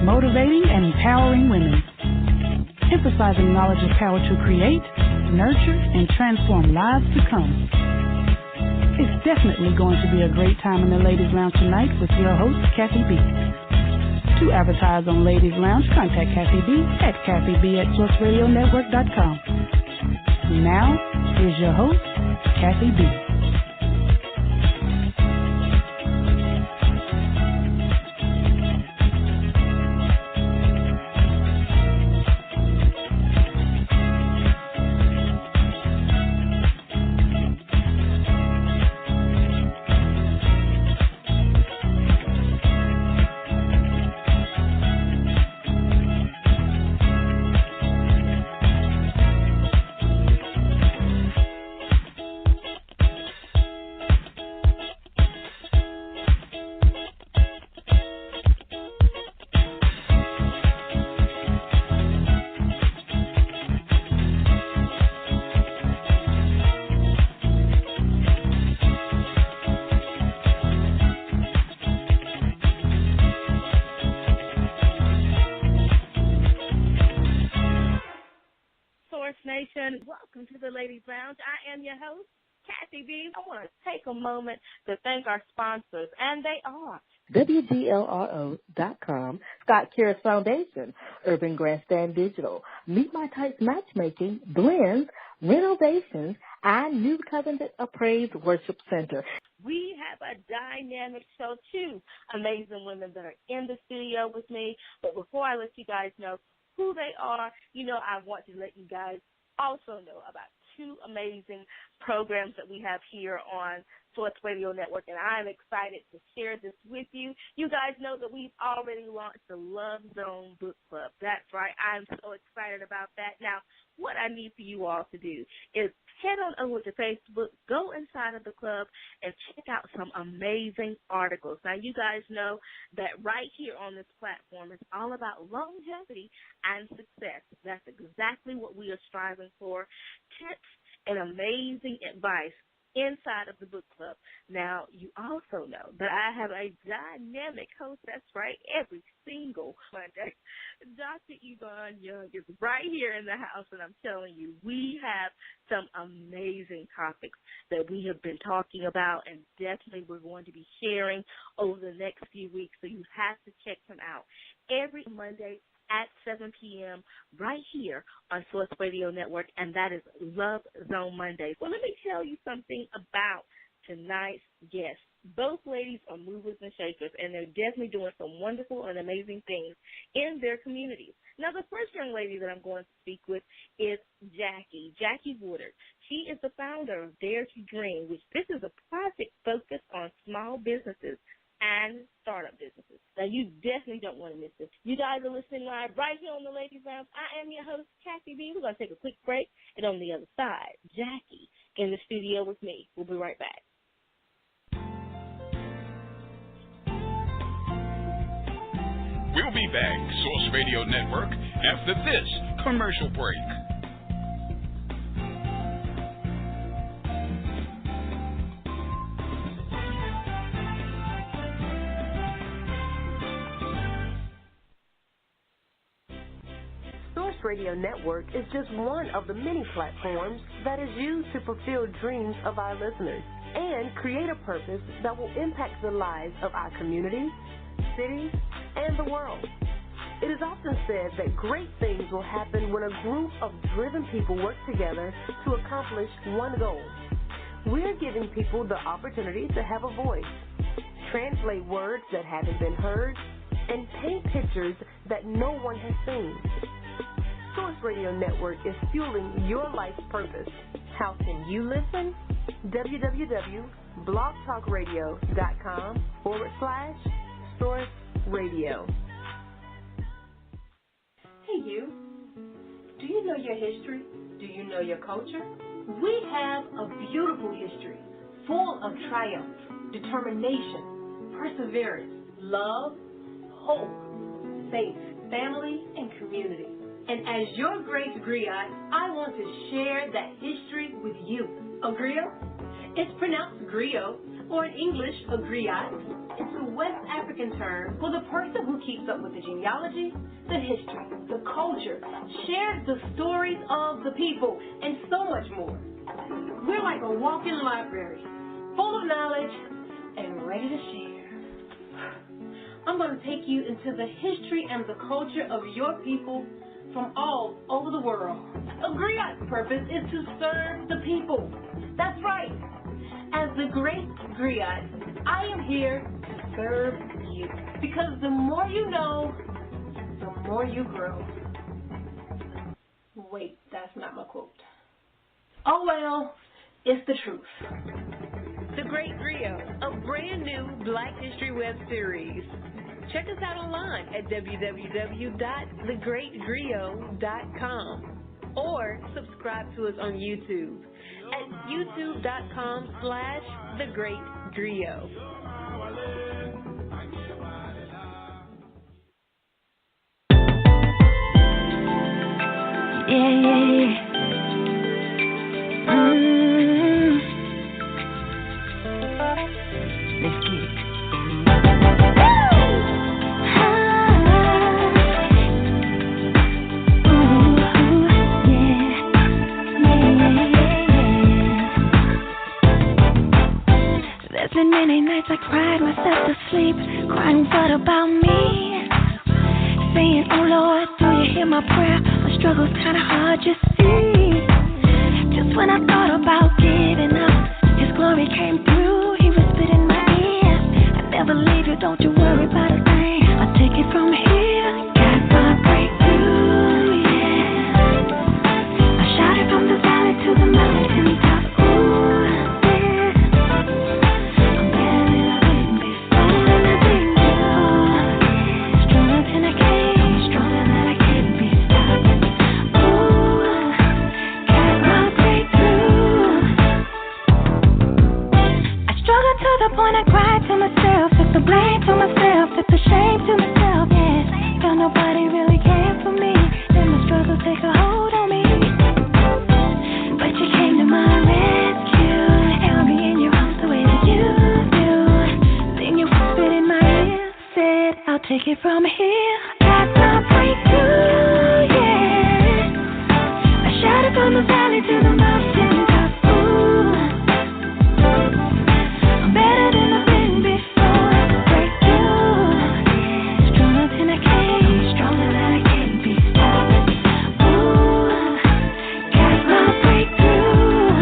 motivating and empowering women. Emphasizing knowledge's power to create, nurture, and transform lives to come. It's definitely going to be a great time in the Ladies Lounge tonight with your host, Kathy B. To advertise on Ladies Lounge, contact Kathy B at kathyb@sourceradionetwork.com. Now, here's your host, Kathy B. Welcome to the Ladies Lounge. I am your host, Kathy B. I want to take a moment to thank our sponsors, and they are WDLRO.com, Scott Cares Foundation, Urban Grandstand Digital, Meet My Types Matchmaking, Blends, Renovations, and New Covenant Appraised Worship Center. We have a dynamic show, too. Amazing women that are in the studio with me. But before I let you guys know who they are, I want to let you guys also know about two amazing programs that we have here on Source Radio Network, and I'm excited to share this with you. You guys know that we've already launched the Love Zone Book Club. That's right. I'm so excited about that. Now, what I need for you all to do is head on over to Facebook, go inside of the club, and check out some amazing articles. Now, you guys know that right here on this platform is all about longevity and success. That's exactly what we are striving for. Tips and amazing advice inside of the book club. Now, you also know that I have a dynamic host, that's right, every single Monday. Dr. Yvonne Young is right here in the house, and I'm telling you, we have some amazing topics that we have been talking about, and definitely we're going to be sharing over the next few weeks, so you have to check them out. Every Monday at 7 p.m. right here on Source Radio Network, and that is Love Zone Mondays. Well, let me tell you something about tonight's guests. Both ladies are movers and shakers, and they're definitely doing some wonderful and amazing things in their communities. Now, the first young lady that I'm going to speak with is Jackie Woodard. She is the founder of Dare to Dream, which this is a project focused on small businesses and startup businesses. Now, you definitely don't want to miss this. You guys are listening live right here on the Ladies Lounge. I am your host, Kathy B. We're going to take a quick break, and on the other side, Jackie in the studio with me. We'll be right back. We'll be back, Source Radio Network, after this commercial break. Source Radio Network is just one of the many platforms that is used to fulfill dreams of our listeners and create a purpose that will impact the lives of our communities, cities, and the world. It is often said that great things will happen when a group of driven people work together to accomplish one goal. We're giving people the opportunity to have a voice, translate words that haven't been heard, and paint pictures that no one has seen. Source Radio Network is fueling your life's purpose. How can you listen? www.blogtalkradio.com/Source Radio. Hey you, do you know your history? Do you know your culture? We have a beautiful history full of triumph, determination, perseverance, love, hope, faith, family, and community. And as your great griot, I want to share that history with you. A griot? It's pronounced griot, or in English, a griot. It's a West African term for the person who keeps up with the genealogy, the history, the culture, shares the stories of the people, and so much more. We're like a walking library, full of knowledge and ready to share. I'm going to take you into the history and the culture of your people from all over the world. A griot's purpose is to serve the people. That's right. As the great griot, I am here to serve you. Because the more you know, the more you grow. Wait, that's not my quote. Oh well, it's the truth. The Great Griot, a brand new Black History web series. Check us out online at www.thegreatgriot.com or subscribe to us on YouTube at youtube.com/thegreatgriot. Yeah. Let's get it. There's been many nights I cried myself to sleep, crying what about me? Saying, oh Lord, do you hear my prayer? My struggle's kinda hard, you see. Just when I thought about giving up, His glory came through, He whispered in my ear, I never leave you, don't you worry about a thing. I'll take it from here, got my breakthrough, yeah. I shouted from the valley to the mountain top, ooh, yeah. I'm better than I've been before, and I've been through. Stronger than I came, stronger than I can't be stopped. Ooh, got my breakthrough. I struggled to the point I cried to myself, took the blame to myself, took the shame to myself, yeah. Felt nobody really cared for me, then my struggles take a hold on me. But you came to my rescue, held me in your arms the way that you do. Then you whispered in my ear, said, I'll take it from here. Got my breakthrough, yeah. I shouted from the valley to the mountain top, ooh. I'm better than I've been before. Breakthrough, stronger than I came, stronger than I can't be stopped. Ooh, got my breakthrough.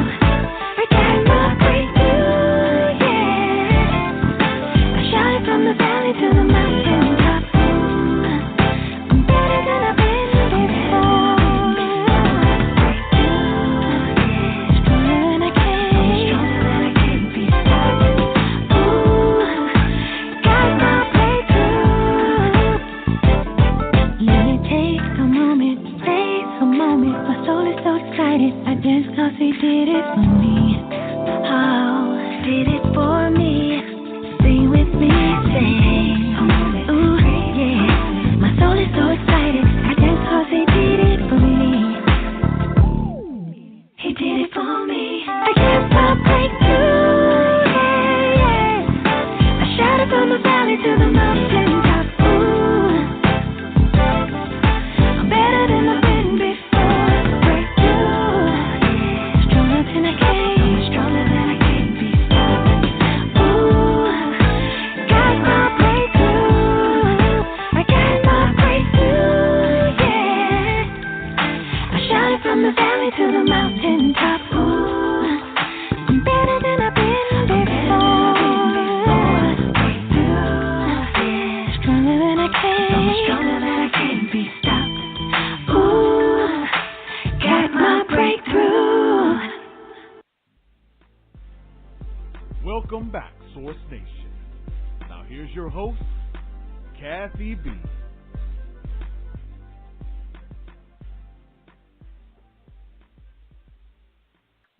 I got my breakthrough, yeah. I shouted from the valley to the mountain top. Ooh, I'm better than I've been before. Breakthrough, stronger than I came, stronger than I can't be stopped. Ooh, got my breakthrough. Let me take a moment, take a moment. My soul is so excited. I dance 'cause He did it for me. Oh, did it for me. Sing with me, sing. Ooh, yeah. My soul is so excited. I dance 'cause He did it for me. He did it for me. I got my breakthrough, yeah, yeah. I shouted from the valley to the mountain top. Ooh, I'm better than I've been before. Breakthrough, stronger than I came, stronger than I can't be stopped. Ooh, got my breakthrough. I got my breakthrough, yeah. I shouted from the valley to the mountain top. Ooh, I'm better than I've been before. Breakthrough, stronger than I came, stronger than I can't be stopped. Ooh, got my breakthrough. Welcome back, Source Nation. Now here's your host, Kathy B.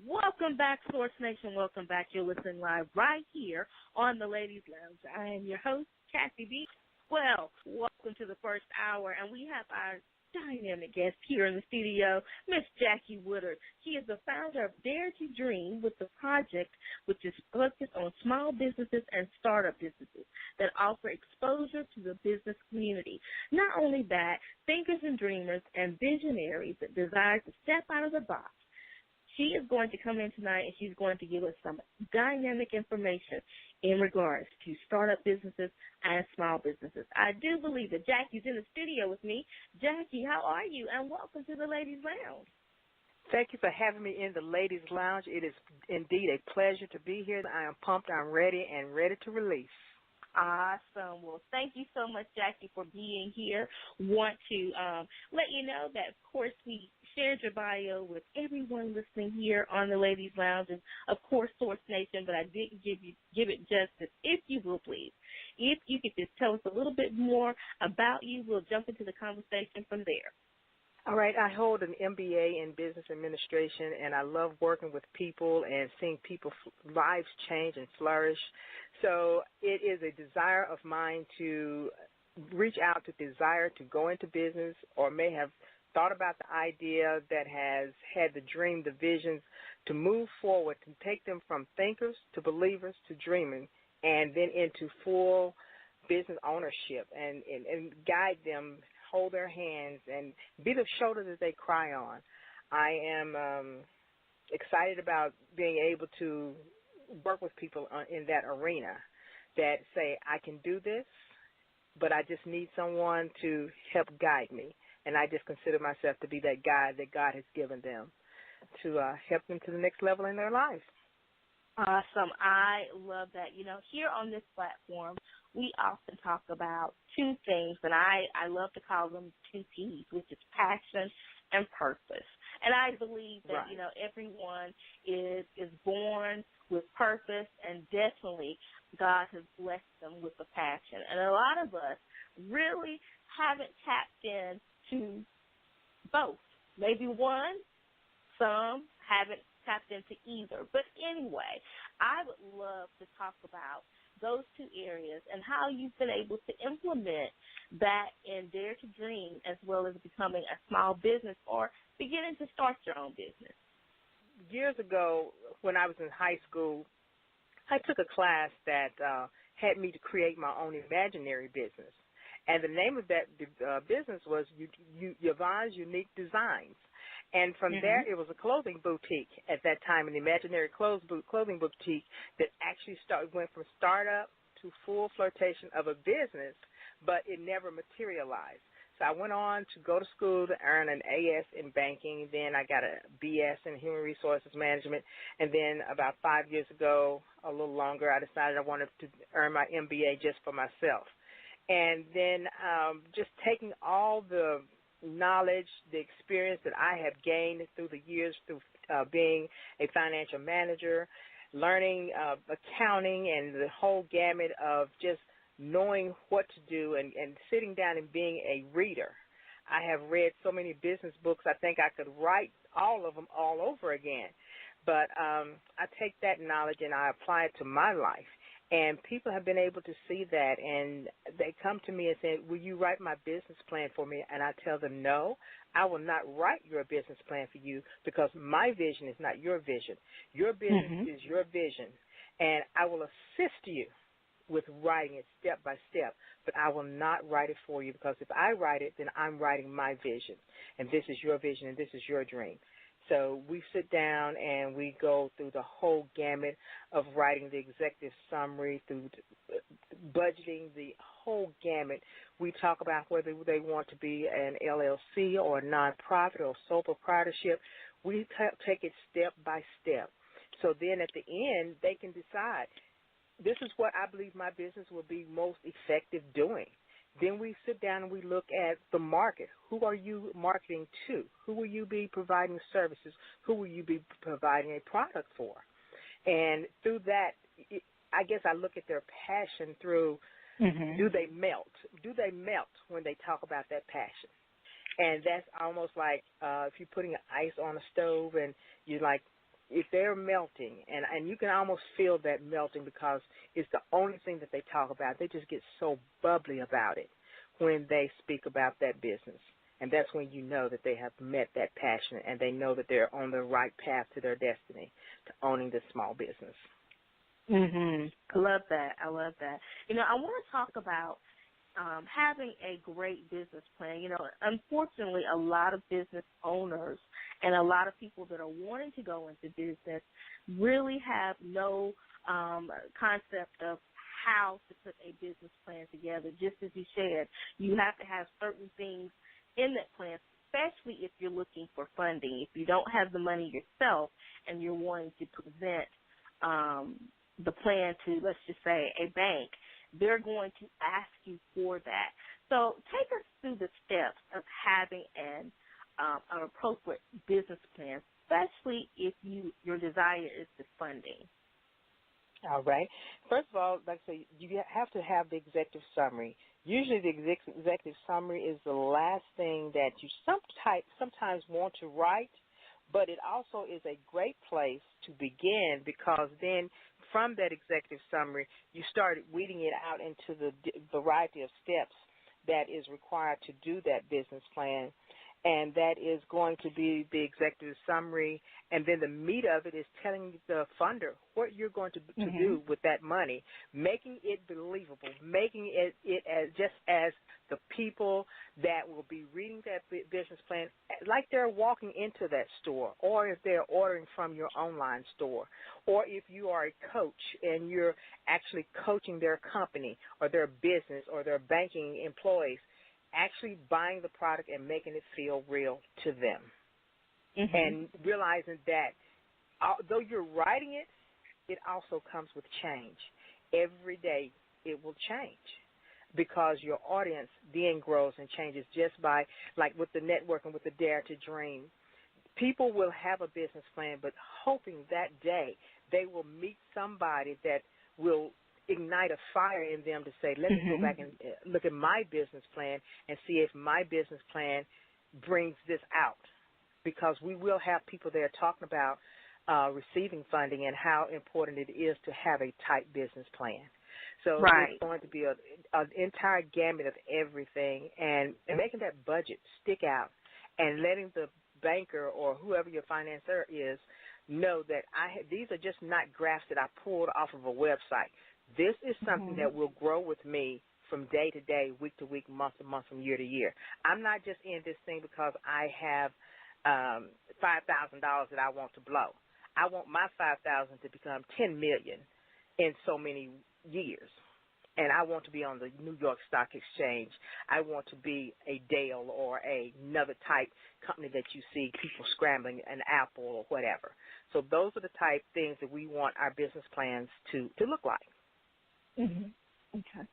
Welcome back, Source Nation. Welcome back. You're listening live right here on the Ladies Lounge. I am your host, Kathy B. Well, welcome to the first hour, and we have our dynamic guest here in the studio, Miss Jackie Woodard. She is the founder of Dare to Dream with the project, which is focused on small businesses and startup businesses that offer exposure to the business community. Not only that, thinkers and dreamers and visionaries that desire to step out of the box. She is going to come in tonight and she's going to give us some dynamic information in regards to startup businesses and small businesses. I do believe that Jackie's in the studio with me. Jackie, how are you? And welcome to the Ladies Lounge. Thank you for having me in the Ladies Lounge. It is indeed a pleasure to be here. I am pumped, I'm ready, and ready to release. Awesome. Well, thank you so much, Jackie, for being here. Want to let you know that, of course, we shared your bio with everyone listening here on the Ladies Lounge and, of course, Source Nation, but I didn't give it justice, if you will, please. If you could just tell us a little bit more about you, we'll jump into the conversation from there. All right, I hold an MBA in business administration, and I love working with people and seeing people's lives change and flourish. So it is a desire of mine to reach out to desire to go into business or may have thought about the idea that has had the dream, the visions to move forward, to take them from thinkers to believers to dreaming and then into full business ownership and guide them, hold their hands, and be the shoulder that they cry on. I am excited about being able to work with people in that arena that say, I can do this, but I just need someone to help guide me. And I just consider myself to be that guide that God has given them to help them to the next level in their lives. Awesome. I love that. You know, here on this platform, we often talk about two things, and I love to call them two P's, which is passion and purpose. And I believe that, right. You know, everyone is born with purpose, and definitely God has blessed them with a passion. And a lot of us really haven't tapped into both. Maybe one, some haven't tapped into either. But anyway, I would love to talk about those two areas and how you've been able to implement that in Dare to Dream as well as becoming a small business or beginning to start your own business. Years ago, when I was in high school, I took a class that had me to create my own imaginary business. And the name of that business was Yvonne's Unique Designs. And from there, it was a clothing boutique at that time, an imaginary clothing boutique that actually went from startup to full flirtation of a business, but it never materialized. So I went on to go to school to earn an AS in banking. Then I got a BS in human resources management. And then about 5 years ago, a little longer, I decided I wanted to earn my MBA just for myself. And then just taking all the knowledge, the experience that I have gained through the years through being a financial manager, learning accounting and the whole gamut of just knowing what to do and sitting down and being a reader. I have read so many business books, I think I could write all of them all over again. But I take that knowledge and I apply it to my life. And people have been able to see that, and they come to me and say, will you write my business plan for me? And I tell them, no, I will not write your business plan for you because my vision is not your vision. Your business is your vision, and I will assist you with writing it step by step, but I will not write it for you because if I write it, then I'm writing my vision, and this is your vision and this is your dream. So we sit down and we go through the whole gamut of writing the executive summary, through budgeting, the whole gamut. We talk about whether they want to be an LLC or a nonprofit or sole proprietorship. We take it step by step. So then at the end, they can decide, this is what I believe my business will be most effective doing. Then we sit down and we look at the market. Who are you marketing to? Who will you be providing services? Who will you be providing a product for? And through that, I guess I look at their passion through, do they melt? Do they melt when they talk about that passion? And that's almost like if you're putting ice on a stove and you're like, if they're melting, and you can almost feel that melting because it's the only thing that they talk about. They just get so bubbly about it when they speak about that business. And that's when you know that they have met that passion and they know that they're on the right path to their destiny, to owning this small business. I love that. I love that. You know, I want to talk about having a great business plan. You know, unfortunately, a lot of business owners and a lot of people that are wanting to go into business really have no concept of how to put a business plan together. Just as you said, you have to have certain things in that plan, especially if you're looking for funding. If you don't have the money yourself and you're wanting to present the plan to, let's just say, a bank, they're going to ask you for that. So take us through the steps of having an appropriate business plan, especially if your desire is the funding. All right. First of all, like I say, you have to have the executive summary. Usually the executive summary is the last thing that you sometimes want to write, but it also is a great place to begin, because then from that executive summary, you start weeding it out into the variety of steps that is required to do that business plan. And that is going to be the executive summary. And then the meat of it is telling the funder what you're going to do with that money, making it believable, making it as just as the people that will be reading that business plan, like they're walking into that store, or if they're ordering from your online store, or if you are a coach and you're actually coaching their company or their business or their banking employees, actually buying the product and making it feel real to them. And realizing that although you're writing it, it also comes with change. Every day it will change, because your audience then grows and changes just by, like with the networking, with the Dare to Dream. People will have a business plan, but hoping that day they will meet somebody that will ignite a fire in them to say, let me go back and look at my business plan and see if my business plan brings this out. Because we will have people there talking about receiving funding and how important it is to have a tight business plan. So it's going to be an entire gamut of everything, and making that budget stick out and letting the banker or whoever your financier is know that these are just not graphs that I pulled off of a website. This is something that will grow with me from day to day, week to week, month to month, from year to year. I'm not just in this thing because I have $5,000 that I want to blow. I want my $5,000 to become $10 million in so many years. And I want to be on the New York Stock Exchange. I want to be a Dell or another type company that you see people scrambling, an Apple or whatever. So those are the type things that we want our business plans to look like. Okay.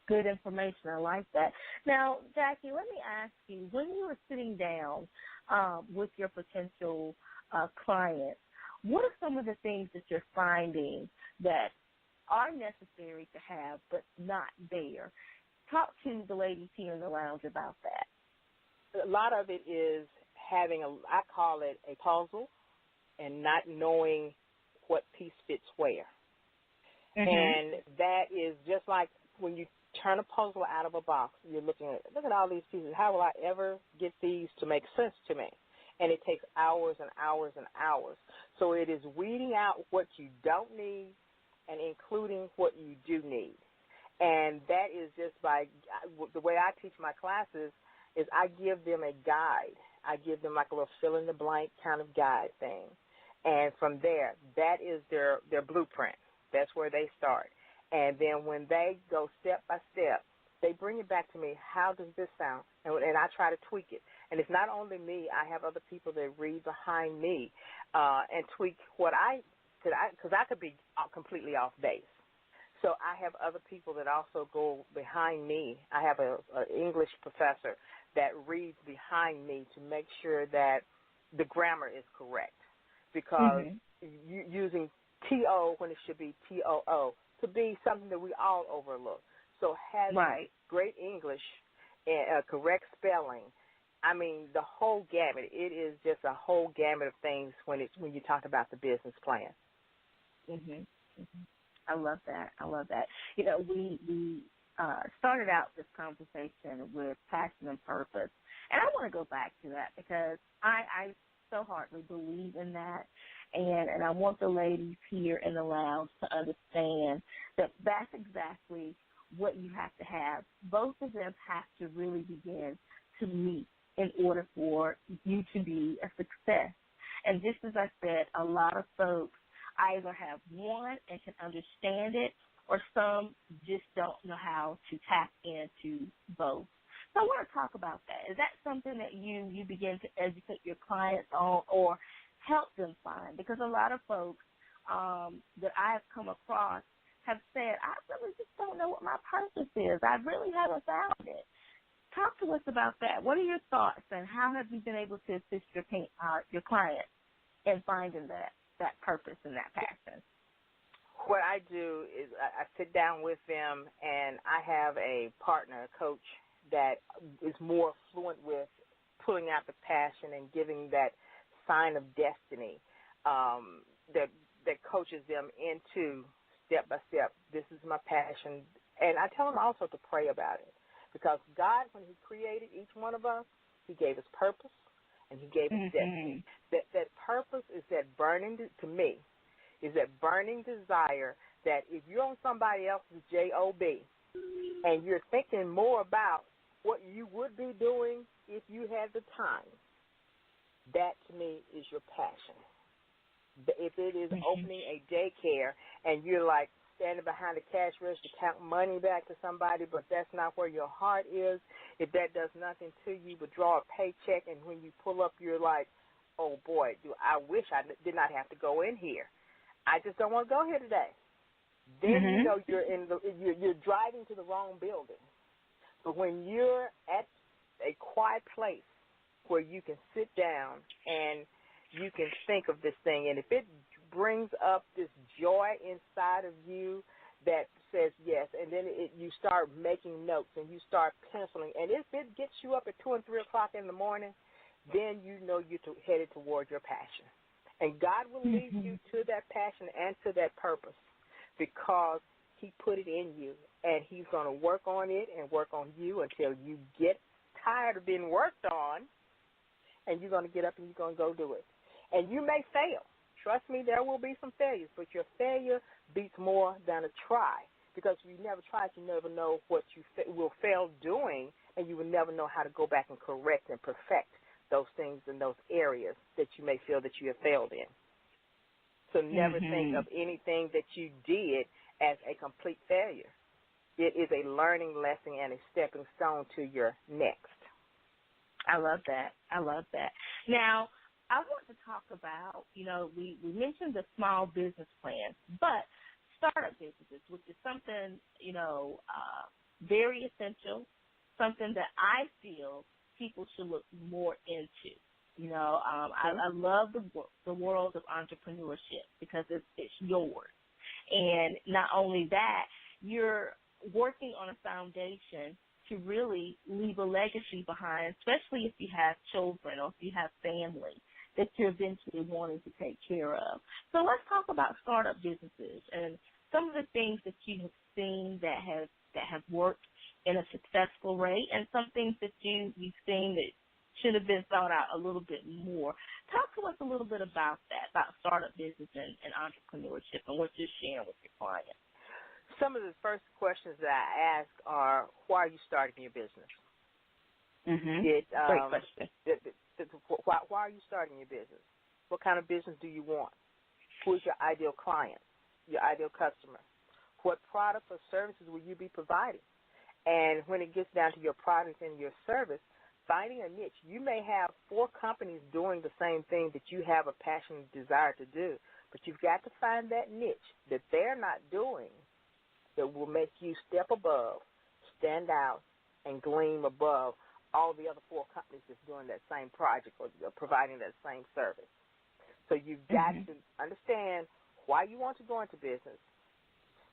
Good information. I like that. Now, Jackie, let me ask you, when you were sitting down with your potential clients, what are some of the things that you're finding that are necessary to have but not there? Talk to the ladies here in the lounge about that. A lot of it is having I call it a puzzle, and not knowing what piece fits where. And that is just like when you turn a puzzle out of a box, you're look at all these pieces. How will I ever get these to make sense to me? And it takes hours and hours and hours. So it is weeding out what you don't need and including what you do need. And that is just by the way I teach my classes is I give them a guide. I give them like a little fill-in-the-blank kind of guide thing. And from there, that is their blueprint. That's where they start. And then when they go step by step, they bring it back to me. How does this sound? And I try to tweak it. And it's not only me. I have other people that read behind me and tweak what because I could be completely off base. So I have other people that also go behind me. I have an English professor that reads behind me to make sure that the grammar is correct, because using T-O when it should be T-O-O to be something that we all overlook. So having great English and correct spelling, I mean, the whole gamut. It is just a whole gamut of things when you talk about the business plan. I love that. I love that. You know, we started out this conversation with passion and purpose. And I want to go back to that because I so heartily believe in that. And I want the ladies here in the lounge to understand that that's exactly what you have to have. Both of them have to really begin to meet in order for you to be a success. And just as I said, a lot of folks either have one and can understand it, or some just don't know how to tap into both. So I want to talk about that. Is that something that you begin to educate your clients on or help them find? Because a lot of folks that I've come across have said, I really just don't know what my purpose is. I really haven't found it. Talk to us about that. What are your thoughts, and how have you been able to assist your clients in finding that purpose and that passion? What I do is I sit down with them, and I have a partner, a coach, that is more fluent with pulling out the passion and giving that sign of destiny that coaches them into step by step. This is my passion. And I tell them also to pray about it, because God, when he created each one of us, he gave us purpose and he gave us destiny. That purpose is that burning, to me, is that burning desire that if you're on somebody else's job and you're thinking more about what you would be doing if you had the time, that to me is your passion. If it is opening a daycare and you're like standing behind the cash register counting money back to somebody, but that's not where your heart is, if that does nothing to you but draw a paycheck, and when you pull up you're like, oh boy, I wish I did not have to go in here. I just don't want to go here today. Then you know you're driving to the wrong building. But when you're at a quiet place where you can sit down and you can think of this thing, and if it brings up this joy inside of you that says yes, and then you start making notes and you start penciling, and if it gets you up at 2 and 3 o'clock in the morning, then you know you're headed toward your passion. And God will lead you to that passion and to that purpose because he put it in you, and he's going to work on it and work on you until you get tired of being worked on, and you're going to get up and you're going to go do it. And you may fail. Trust me, there will be some failures, but your failure beats more than a try, because if you never try, you never know what you will fail doing, and you will never know how to go back and correct and perfect those things in those areas that you may feel that you have failed in. So never think of anything that you did as a complete failure. It is a learning lesson and a stepping stone to your next. I love that. I love that. Now, I want to talk about, we mentioned the small business plan, but startup businesses, which is something, very essential, something that I feel people should look more into. I love the world of entrepreneurship because it's yours. And not only that, you're working on a foundation to really leave a legacy behind, especially if you have children or if you have family that you're eventually wanting to take care of. So let's talk about startup businesses and some of the things that you have seen that have worked in a successful rate, and some things that you've seen that should have been thought out a little bit more. Talk to us a little bit about that, about startup business and entrepreneurship and what you're sharing with your clients. Some of the first questions that I ask are, why are you starting your business? Great question. Why are you starting your business? What kind of business do you want? Who is your ideal client, your ideal customer? What products or services will you be providing? And when it gets down to your product and your service, finding a niche. You may have 4 companies doing the same thing that you have a passionate desire to do, but you've got to find that niche that they're not doing that will make you step above, stand out, and gleam above all the other 4 companies that's doing that same project or providing that same service. So you've got to understand why you want to go into business,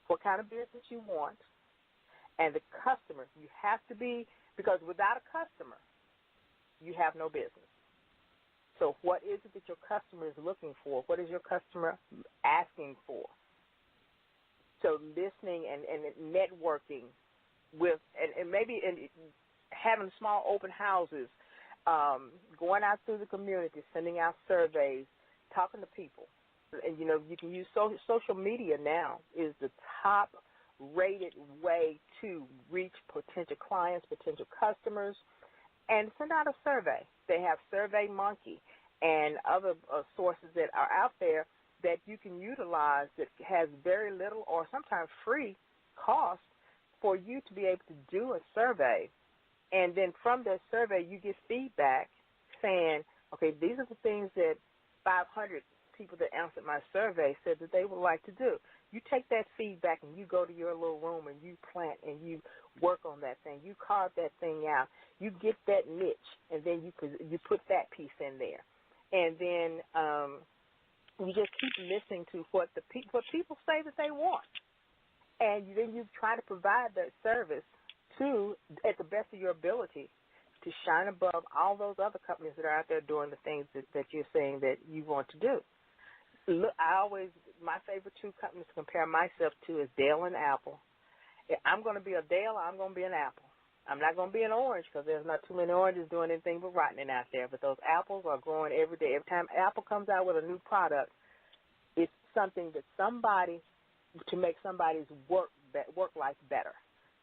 what kind of business you want, and the customer. You have to be, because without a customer, you have no business. So what is it that your customer is looking for? What is your customer asking for? So listening and networking with, and maybe having small open houses, going out through the community, sending out surveys, talking to people. And, you know, you can use social media now is the top-rated way to reach potential clients, potential customers, and send out a survey. They have SurveyMonkey and other sources that are out there that you can utilize that has very little or sometimes free cost for you to be able to do a survey. And then from that survey, you get feedback saying, okay, these are the things that 500 people that answered my survey said that they would like to do. You take that feedback and you go to your little room and you plant and you work on that thing. You carve that thing out. You get that niche, and then you put that piece in there. And then you just keep listening to what people say that they want. And then you try to provide that service at the best of your ability to shine above all those other companies that are out there doing the things that you're saying that you want to do. Look, my favorite two companies to compare myself to is Dale and Apple. If I'm going to be a Dale, I'm going to be an Apple. I'm not going to be an orange because there's not too many oranges doing anything but rotting out there. But those apples are growing every day. Every time Apple comes out with a new product, it's something that to make somebody's work life better.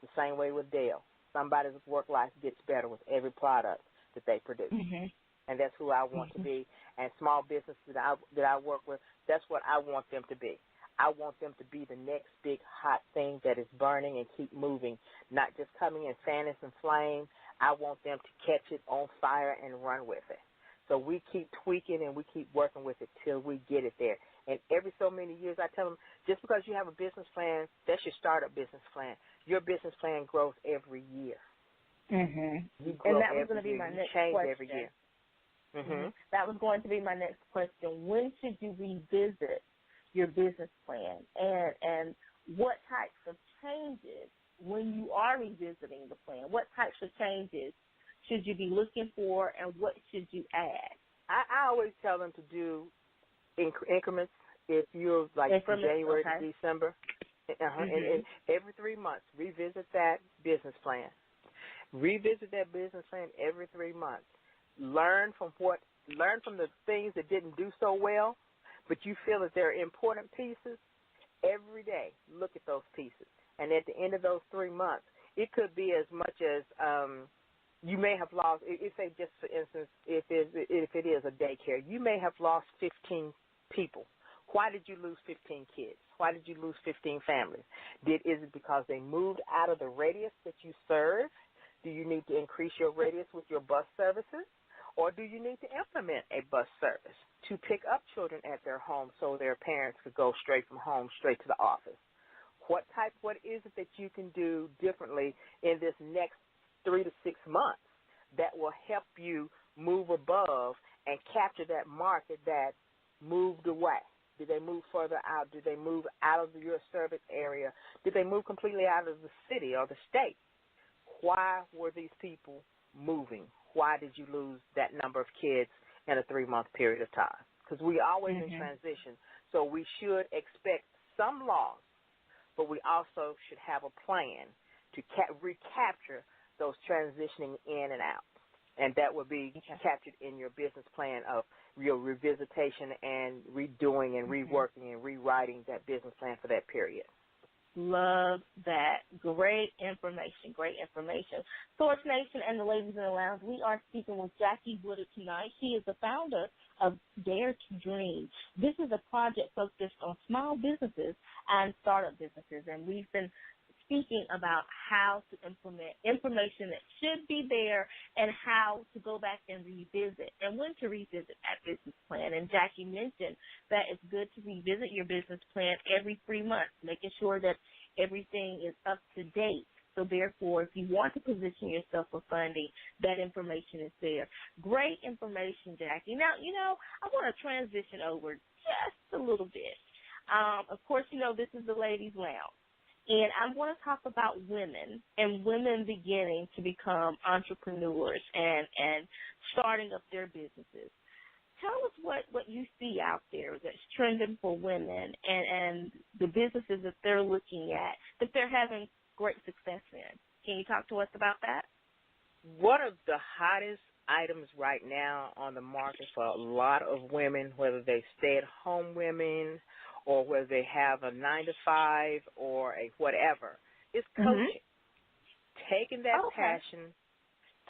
The same way with Dale. Somebody's work life gets better with every product that they produce. Mm-hmm. And that's who I want to be. And small businesses that I work with, that's what I want them to be. I want them to be the next big hot thing that is burning and keep moving, not just coming in fanning and flame. I want them to catch it on fire and run with it. So we keep tweaking and we keep working with it till we get it there. And every so many years I tell them, just because you have a business plan, that's your startup business plan. Your business plan grows every year. Mm-hmm. You grow and that was every going to be year. my next change question. Every year. Mm-hmm. That was going to be my next question. When should you revisit your business plan, and what types of changes, when you are revisiting the plan, what types of changes should you be looking for, and what should you add? I always tell them to do increments. If you're like from January to December, and every 3 months, revisit that business plan. Revisit that business plan every 3 months. Learn from the things that didn't do so well, but you feel that they're important pieces. Every day, look at those pieces. And at the end of those 3 months, it could be as much as you may have lost, say just for instance, if it is a daycare, you may have lost 15 people. Why did you lose 15 kids? Why did you lose 15 families? Is it because they moved out of the radius that you serve? Do you need to increase your radius with your bus services? Or do you need to implement a bus service to pick up children at their home so their parents could go straight from home straight to the office? What is it that you can do differently in this next 3 to 6 months that will help you move above and capture that market that moved away? Did they move further out? Did they move out of your service area? Did they move completely out of the city or the state? Why were these people moving? Why did you lose that number of kids in a 3-month period of time? Because we always in transition, so we should expect some loss, but we also should have a plan to recapture those transitioning in and out, and that would be captured in your business plan of your revisitation and redoing and reworking and rewriting that business plan for that period. Love that. Great information. Source Nation and the ladies in the lounge, we are speaking with Jackie Woodard tonight. She is the founder of Dare to Dream. This is a project focused on small businesses and startup businesses, and we've been speaking about how to implement information that should be there and how to go back and revisit and when to revisit that business plan. And Jackie mentioned that it's good to revisit your business plan every 3 months, making sure that everything is up to date. So therefore, if you want to position yourself for funding, that information is there. Great information, Jackie. Now, I want to transition over just a little bit. Of course, this is the ladies' lounge. And I want to talk about women and women beginning to become entrepreneurs and starting up their businesses. Tell us what you see out there that's trending for women and the businesses that they're looking at, that they're having great success in. Can you talk to us about that? One of the hottest items right now on the market for a lot of women, whether they stay-at-home women or whether they have a 9-to-5 or a whatever, is coaching. Taking that passion,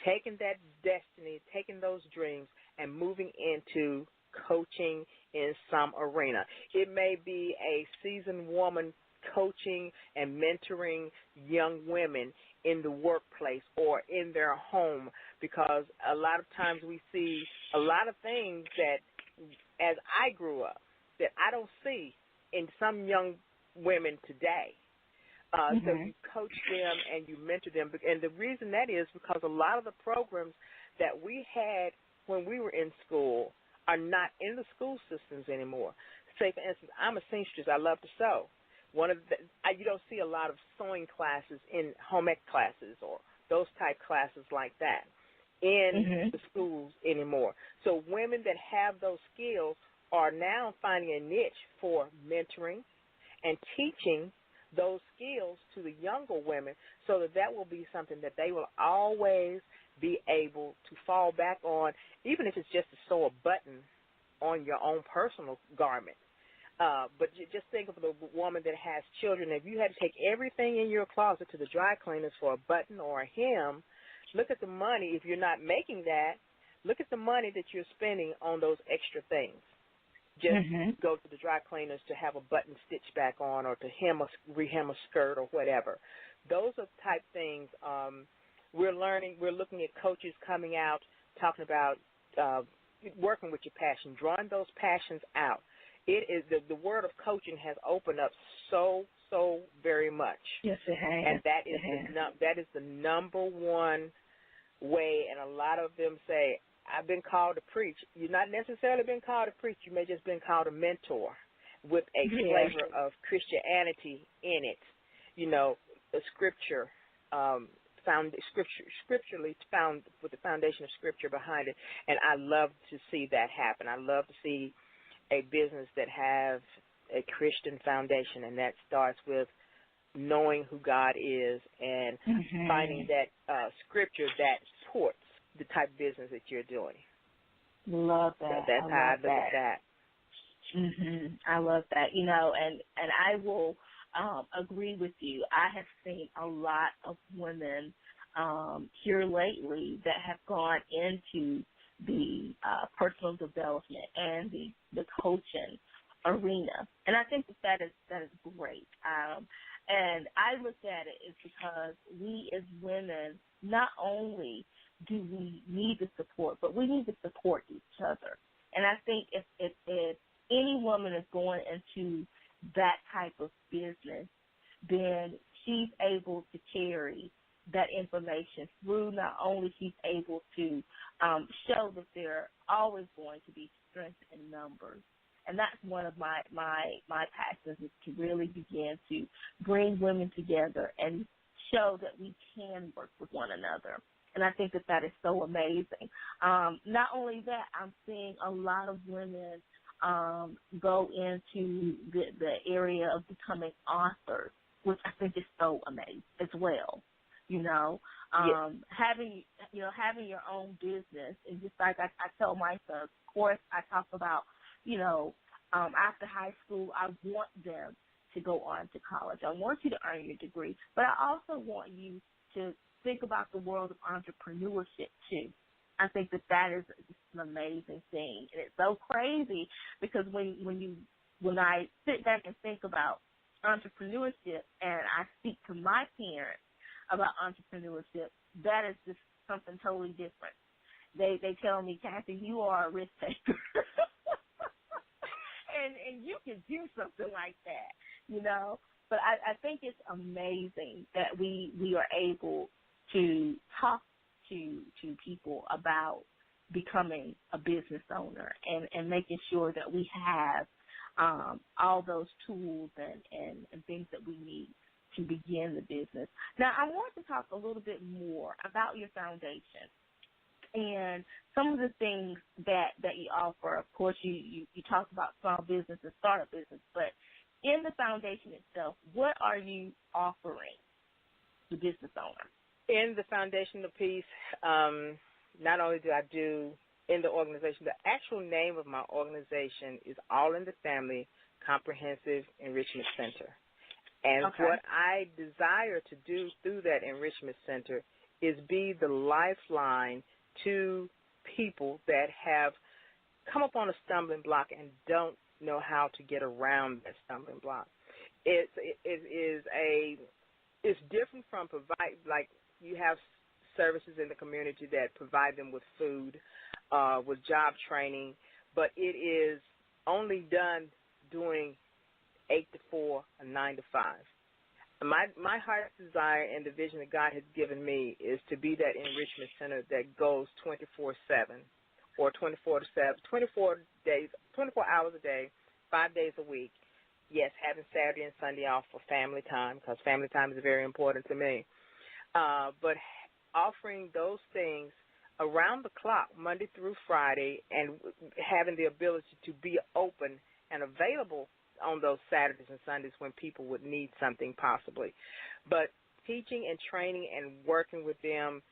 taking that destiny, taking those dreams, and moving into coaching in some arena. It may be a seasoned woman coaching and mentoring young women in the workplace or in their home, because a lot of times we see a lot of things that, as I grew up, that I don't see in some young women today. So you coach them and you mentor them. And the reason that is because a lot of the programs that we had when we were in school are not in the school systems anymore. Say, for instance, I'm a seamstress. I love to sew. You don't see a lot of sewing classes in home ec classes or those type classes like that in the schools anymore. So women that have those skills are now finding a niche for mentoring and teaching those skills to the younger women, so that will be something that they will always be able to fall back on, even if it's just to sew a button on your own personal garment. But just think of the woman that has children. If you had to take everything in your closet to the dry cleaners for a button or a hem, look at the money. If you're not making that, look at the money that you're spending on those extra things. Just go to the dry cleaners to have a button stitched back on or to rehem a skirt or whatever. Those are type things we're learning. We're looking at coaches coming out, talking about working with your passion, drawing those passions out. It is the word of coaching has opened up so very much. Yes, it has. And that is the number one way. And a lot of them say, I've been called to preach. You've not necessarily been called to preach. You may just been called a mentor with a flavor of Christianity in it. You know, the scripture, scripturally found with the foundation of scripture behind it. And I love to see that happen. I love to see a business that has a Christian foundation, and that starts with knowing who God is and finding that scripture that supports the type of business that you're doing. Love that. So that's how I look at that. I love that. You know, and I will agree with you. I have seen a lot of women here lately that have gone into the personal development and the coaching arena, and I think that is great. And I look at it is because we as women not only do we need the support, but we need to support each other. And I think if any woman is going into that type of business, then she's able to carry that information through. Not only she's able to show that there are always going to be strength in numbers. And that's one of my passions, is to really begin to bring women together and show that we can work with one another. And I think that is so amazing. Not only that, I'm seeing a lot of women go into the area of becoming authors, which I think is so amazing as well. You know, having your own business is just like I tell my sons. Of course, I talk about, you know, after high school, I want them to go on to college. I want you to earn your degree, but I also want you to think about the world of entrepreneurship too. I think that is an amazing thing, and it's so crazy because when I sit back and think about entrepreneurship and I speak to my parents about entrepreneurship, that is just something totally different. They tell me, Kathy, you are a risk taker. and you can do something like that, you know. But I think it's amazing that we are able to talk to people about becoming a business owner and making sure that we have all those tools and things that we need to begin the business. Now, I want to talk a little bit more about your foundation and some of the things that you offer. Of course, you talked about small business and startup business, but in the foundation itself, what are you offering the business owner? In the foundational piece, not only do I do in the organization, the actual name of my organization is All in the Family Comprehensive Enrichment Center. And what I desire to do through that enrichment center is be the lifeline to people that have come up on a stumbling block and don't know how to get around that stumbling block. It's different from like you have services in the community that provide them with food, with job training, but it is only done doing 8 to 4 or 9 to 5. My heart's desire and the vision that God has given me is to be that enrichment center that goes 24/7 or 24/7, 24 hours a day, 5 days a week. Yes, having Saturday and Sunday off for family time, because family time is very important to me. But offering those things around the clock, Monday through Friday, and having the ability to be open and available on those Saturdays and Sundays when people would need something possibly. But teaching and training and working with them,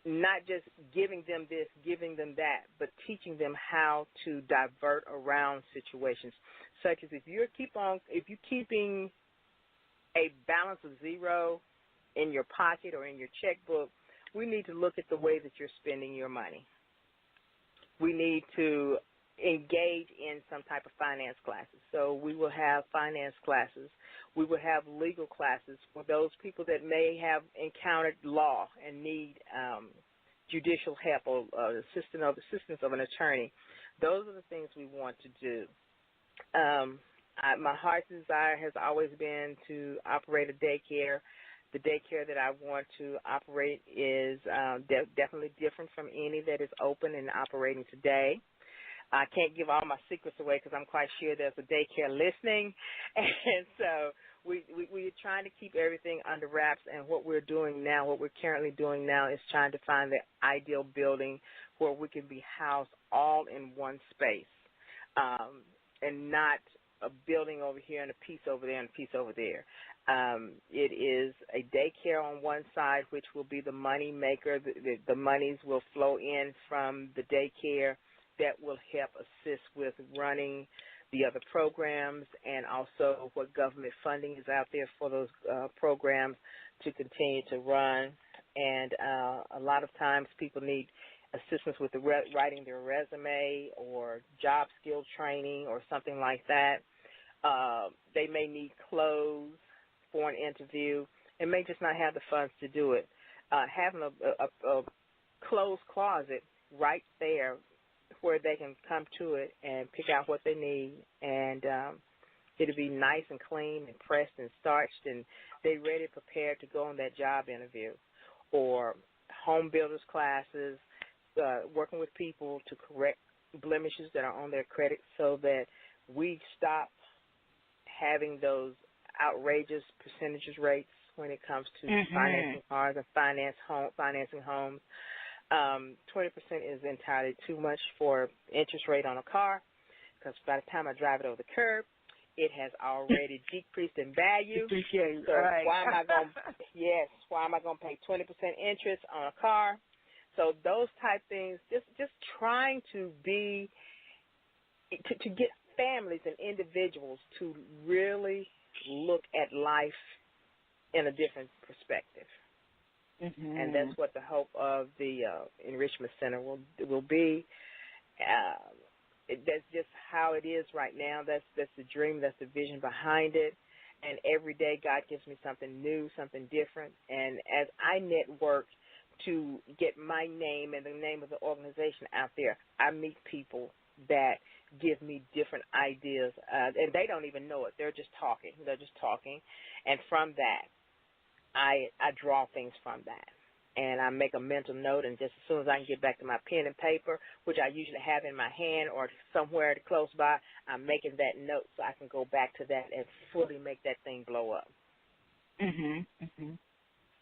not just giving them this, giving them that, but teaching them how to divert around situations, such as if you're keeping a balance of zero in your pocket or in your checkbook, we need to look at the way that you're spending your money. We need to engage in some type of finance classes. So we will have finance classes. We will have legal classes for those people that may have encountered law and need judicial help or assistance of an attorney. Those are the things we want to do. My heart's desire has always been to operate a daycare. The daycare that I want to operate is definitely different from any that is open and operating today. I can't give all my secrets away because I'm quite sure there's a daycare listening. And so we're trying to keep everything under wraps. And what we're doing now, what we're currently doing now is trying to find the ideal building where we can be housed all in one space and not a building over here and a piece over there and a piece over there. It is a daycare on one side, which will be the money maker. The monies will flow in from the daycare that will help assist with running the other programs and also what government funding is out there for those programs to continue to run. And a lot of times people need assistance with writing their resume or job skill training or something like that. They may need clothes for an interview and may just not have the funds to do it. Having a closed closet right there where they can come to it and pick out what they need, and it'll be nice and clean and pressed and starched, and they're ready, prepared to go on that job interview. Or home builders classes, working with people to correct blemishes that are on their credit so that we stop having those outrageous percentages rates when it comes to financing cars and financing homes. 20% is entirely too much for interest rate on a car because by the time I drive it over the curb, it has already decreased in value. So right. why am I going to pay 20% interest on a car? So those type things, just trying to get families and individuals to really look at life in a different perspective. And that's what the hope of the Enrichment Center will be. That's just how it is right now. That's the dream. That's the vision behind it. And every day God gives me something new, something different. And as I network to get my name and the name of the organization out there, I meet people that give me different ideas. And they don't even know it. They're just talking. And from that, I draw things from that, and I make a mental note, and just as soon as I can get back to my pen and paper, which I usually have in my hand or somewhere close by, I'm making that note so I can go back to that and fully make that thing blow up.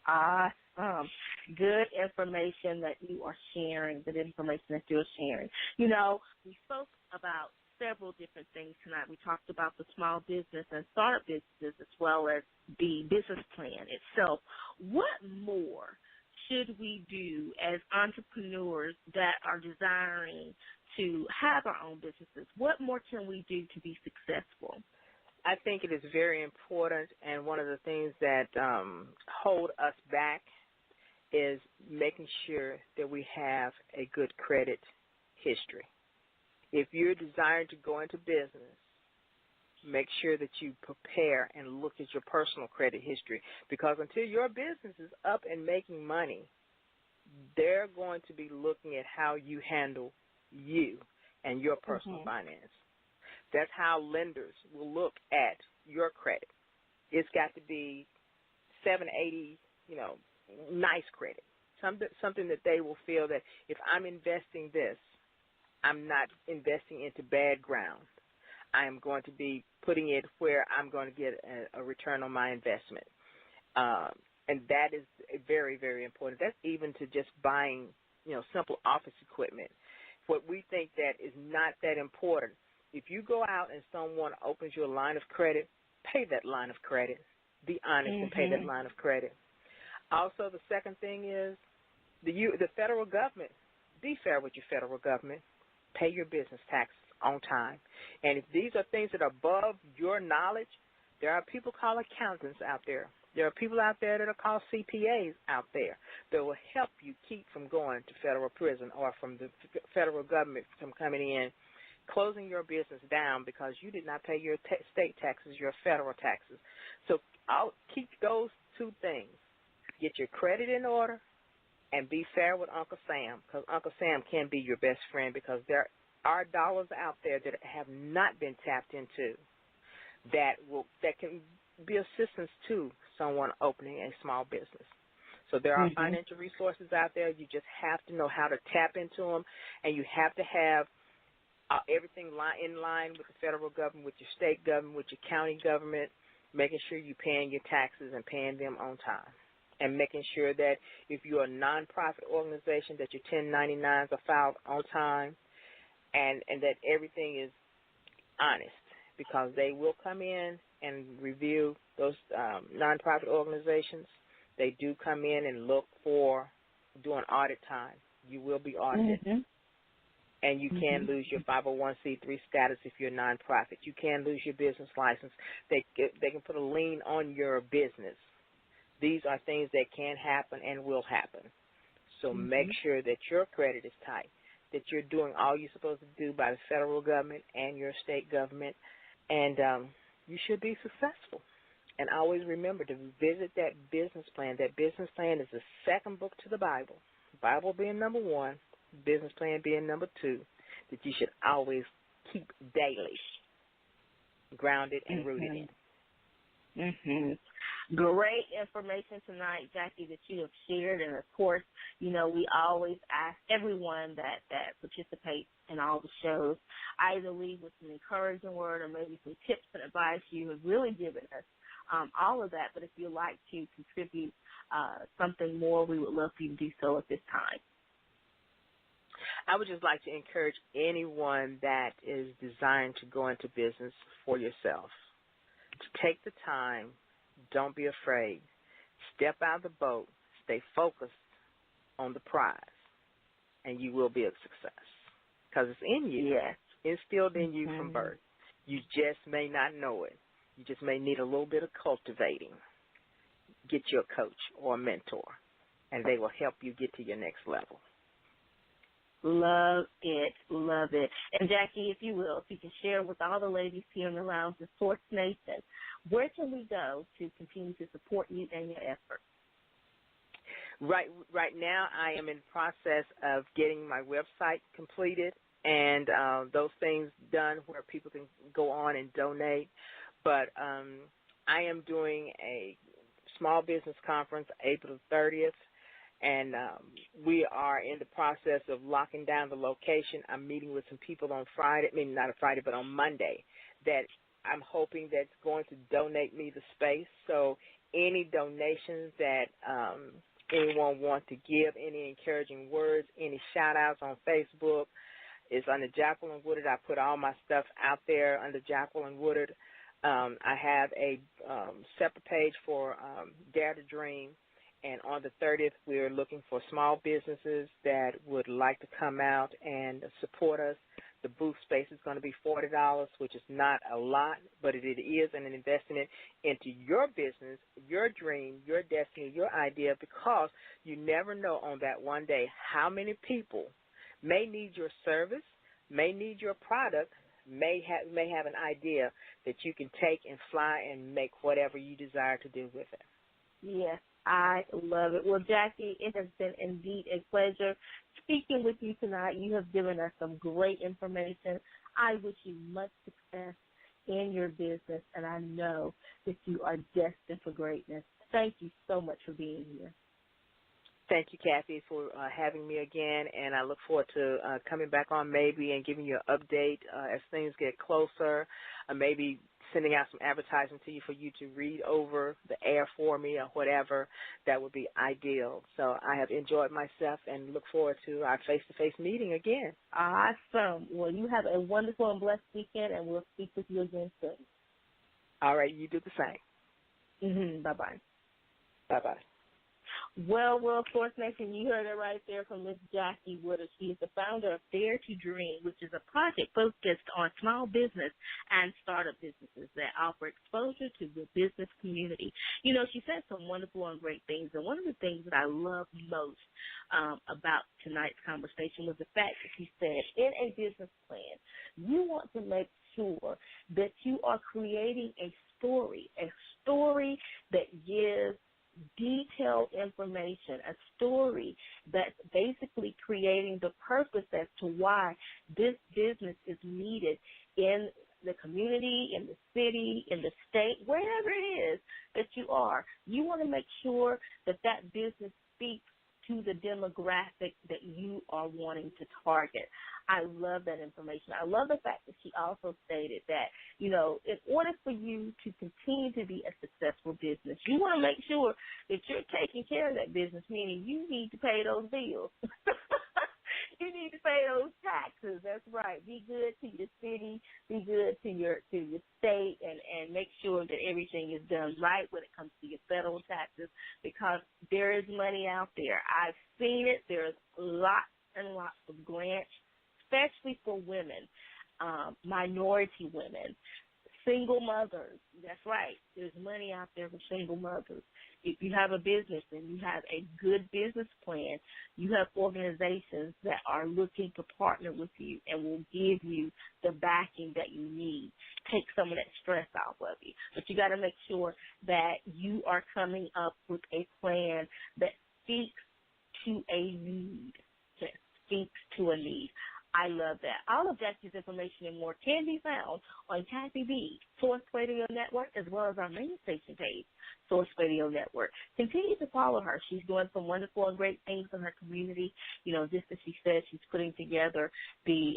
Awesome. Good information that you are sharing, You know, we spoke about several different things tonight. We talked about the small business and startup businesses as well as the business plan itself. What more should we do as entrepreneurs that are desiring to have our own businesses? What more can we do to be successful? I think it is very important, and one of the things that hold us back is making sure that we have a good credit history. If you're desiring to go into business, make sure that you prepare and look at your personal credit history, because until your business is up and making money, they're going to be looking at how you handle you and your personal finance. That's how lenders will look at your credit. It's got to be 780, nice credit, something that they will feel that if I'm investing this, I'm not investing into bad ground. I am going to be putting it where I'm going to get a return on my investment. And that is very, very important. That's even to just buying, simple office equipment. What we think that is not that important. If you go out and someone opens you a line of credit, pay that line of credit. Be honest and pay that line of credit. Also, the second thing is the federal government. Be fair with your federal government. Pay your business taxes on time. And if these are things that are above your knowledge, there are people called accountants out there. There are people out there that are called CPAs out there that will help you keep from going to federal prison or from the federal government from coming in, closing your business down because you did not pay your state taxes, your federal taxes. So I'll keep those two things. Get your credit in order and be fair with Uncle Sam, because Uncle Sam can be your best friend, because there are dollars out there that have not been tapped into that can be assistance to someone opening a small business. So there are financial resources out there. You just have to know how to tap into them, and you have to have everything in line with the federal government, with your state government, with your county government, making sure you're paying your taxes and paying them on time, and making sure that if you're a nonprofit organization that your 1099s are filed on time, and that everything is honest, because they will come in and review those nonprofit organizations. They do come in and look for doing audit time. You will be audited. And you can lose your 501c3 status if you're a nonprofit. You can lose your business license. They can put a lien on your business. These are things that can happen and will happen. So make sure that your credit is tight, that you're doing all you're supposed to do by the federal government and your state government, and you should be successful. And always remember to visit that business plan. That business plan is the second book to the Bible, Bible being number one, business plan being number two, that you should always keep daily grounded and rooted in. Great information tonight, Jackie, that you have shared. And, of course, we always ask everyone that participates in all the shows either leave with an encouraging word or maybe some tips and advice. You have really given us all of that. But if you'd like to contribute something more, we would love for you to do so at this time. I would just like to encourage anyone that is designed to go into business for yourself to take the time. Don't be afraid. Step out of the boat. Stay focused on the prize, and you will be a success, because it's in you. Yes. Instilled in you from birth. You just may not know it. You just may need a little bit of cultivating. Get you a coach or a mentor, and they will help you get to your next level. Love it, love it. And, Jackie, if you can share with all the ladies here in the lounge of Source Nation, where can we go to continue to support you and your efforts? Right now, I am in the process of getting my website completed and those things done where people can go on and donate. But I am doing a small business conference April 30th. And we are in the process of locking down the location. I'm meeting with some people on Friday, not a Friday, but on Monday, that I'm hoping that's going to donate me the space. So any donations that anyone wants to give, any encouraging words, any shout-outs on Facebook is under Jacqueline Woodard. I put all my stuff out there under Jacqueline Woodard. I have a separate page for Dare to Dream. And on the 30th, we're looking for small businesses that would like to come out and support us. The booth space is going to be $40, which is not a lot, but it is an investment into your business, your dream, your destiny, your idea, because you never know on that one day how many people may need your service, may need your product, may have an idea that you can take and fly and make whatever you desire to do with it. Yes, I love it. Well, Jackie, it has been indeed a pleasure speaking with you tonight. You have given us some great information. I wish you much success in your business, and I know that you are destined for greatness. Thank you so much for being here. Thank you, Kathy, for having me again, and I look forward to coming back on maybe and giving you an update as things get closer, maybe sending out some advertising to you for you to read over the air for me or whatever. That would be ideal. So I have enjoyed myself and look forward to our face-to-face meeting again. Awesome. Well, you have a wonderful and blessed weekend, and we'll speak with you again soon. All right, you do the same. Bye-bye. Bye-bye. Well, Source Nation, you heard it right there from Miss Jackie Woodard. She is the founder of Dare to Dream, which is a project focused on small business and startup businesses that offer exposure to the business community. You know, she said some wonderful and great things, and one of the things that I love most about tonight's conversation was the fact that she said in a business plan, you want to make sure that you are creating a story that gives detailed information, a story that's basically creating the purpose as to why this business is needed in the community, in the city, in the state, wherever it is that you are. You want to make sure that that business speaks to the demographic that you are wanting to target. I love that information. I love the fact that she also stated that, you know, in order for you to continue to be a successful business, you want to make sure that you're taking care of that business, meaning you need to pay those bills. You need to pay those taxes. That's right. Be good to your city, be good to your state, and make sure that everything is done right when it comes to your federal taxes, because there is money out there. I've seen it. There's lots and lots of grants, especially for women, minority women, single mothers. That's right. There's money out there for single mothers. If you have a business and you have a good business plan, you have organizations that are looking to partner with you and will give you the backing that you need. Take some of that stress off of you. But you got to make sure that you are coming up with a plan that speaks to a need, I love that. All of Jackie's information and more can be found on Kathy B, Source Radio Network, as well as our main station page, Source Radio Network. Continue to follow her. She's doing some wonderful and great things in her community. You know, just as she said, she's putting together the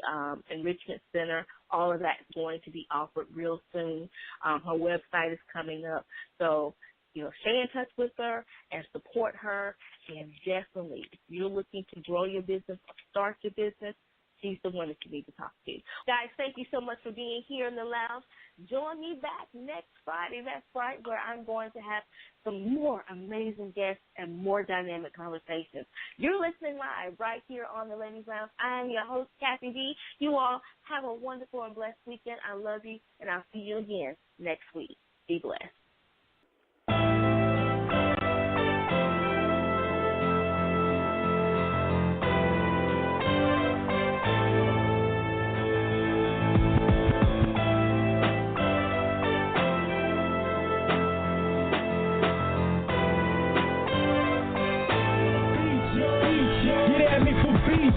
Enrichment Center. All of that's going to be offered real soon. Her website is coming up. So, you know, stay in touch with her and support her. And definitely, if you're looking to grow your business or start your business, she's the one that you need to talk to. Guys, thank you so much for being here in the lounge. Join me back next Friday. That's right, where I'm going to have some more amazing guests and more dynamic conversations. You're listening live right here on the Ladies Lounge. I am your host, Kathy B. You all have a wonderful and blessed weekend. I love you, and I'll see you again next week. Be blessed.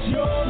Yo.